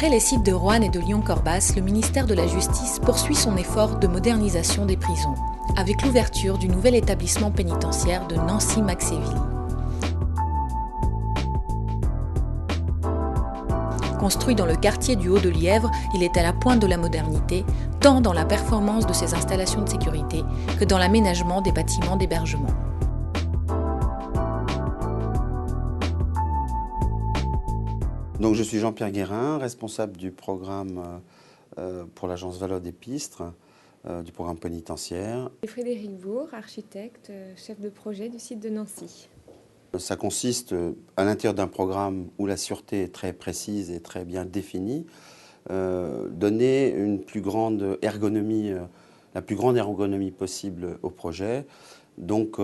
Après les sites de Roanne et de Lyon-Corbas, le ministère de la Justice poursuit son effort de modernisation des prisons, avec l'ouverture du nouvel établissement pénitentiaire de Nancy-Maxéville. Construit dans le quartier du Haut-de-Lièvre, il est à la pointe de la modernité, tant dans la performance de ses installations de sécurité que dans l'aménagement des bâtiments d'hébergement. Donc, je suis Jean-Pierre Guérin, responsable du programme pour l'agence Vallaude-Épistre, du programme pénitentiaire. Et Frédéric Bourg, architecte, chef de projet du site de Nancy. Ça consiste à l'intérieur d'un programme où la sûreté est très précise et très bien définie, donner une plus grande ergonomie, la plus grande ergonomie possible au projet. Donc,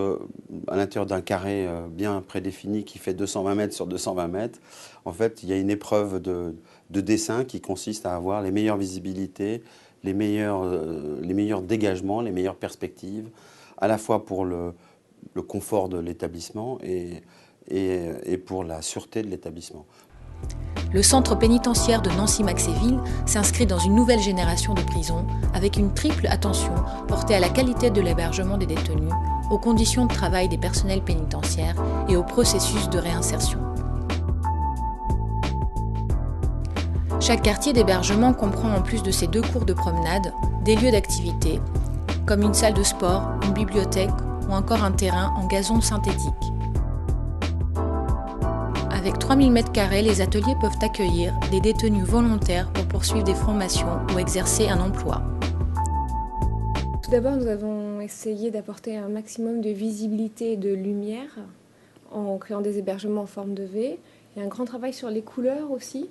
à l'intérieur d'un carré bien prédéfini qui fait 220 mètres sur 220 mètres, en fait, il y a une épreuve de dessin qui consiste à avoir les meilleures visibilités, les meilleurs dégagements, les meilleures perspectives, à la fois pour le confort de l'établissement et pour la sûreté de l'établissement. Le centre pénitentiaire de Nancy-Maxéville s'inscrit dans une nouvelle génération de prisons avec une triple attention portée à la qualité de l'hébergement des détenus, aux conditions de travail des personnels pénitentiaires et au processus de réinsertion. Chaque quartier d'hébergement comprend en plus de ces 2 cours de promenade, des lieux d'activité, comme une salle de sport, une bibliothèque ou encore un terrain en gazon synthétique. Avec 3000 m², les ateliers peuvent accueillir des détenus volontaires pour poursuivre des formations ou exercer un emploi. Tout d'abord, nous avons essayé d'apporter un maximum de visibilité et de lumière en créant des hébergements en forme de V. Il y a un grand travail sur les couleurs aussi,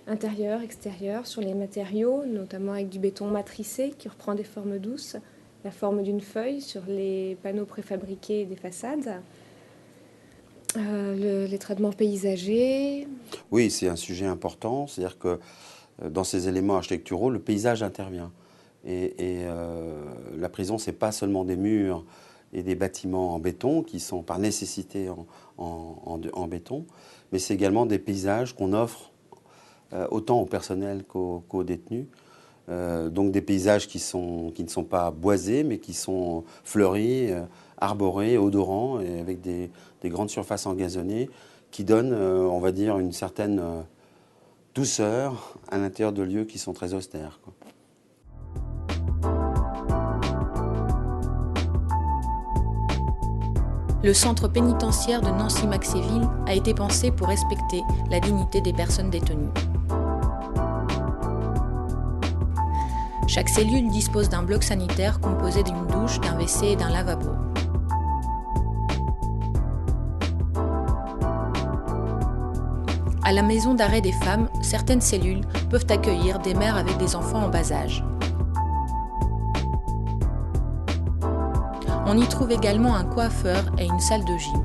intérieur, extérieur, sur les matériaux, notamment avec du béton matricé qui reprend des formes douces, la forme d'une feuille sur les panneaux préfabriqués des façades. Les traitements paysagers. Oui, c'est un sujet important, c'est-à-dire que dans ces éléments architecturaux, le paysage intervient. Et la prison, ce n'est pas seulement des murs et des bâtiments en béton qui sont par nécessité en béton, mais c'est également des paysages qu'on offre autant au personnel qu'aux détenus. Donc des paysages qui ne sont pas boisés, mais qui sont fleuris, arborés, odorants, et avec des grandes surfaces engazonnées qui donnent, on va dire, une certaine douceur à l'intérieur de lieux qui sont très austères, quoi. Le centre pénitentiaire de Nancy-Maxéville a été pensé pour respecter la dignité des personnes détenues. Chaque cellule dispose d'un bloc sanitaire composé d'une douche, d'un WC et d'un lavabo. À la maison d'arrêt des femmes, certaines cellules peuvent accueillir des mères avec des enfants en bas âge. On y trouve également un coiffeur et une salle de gym.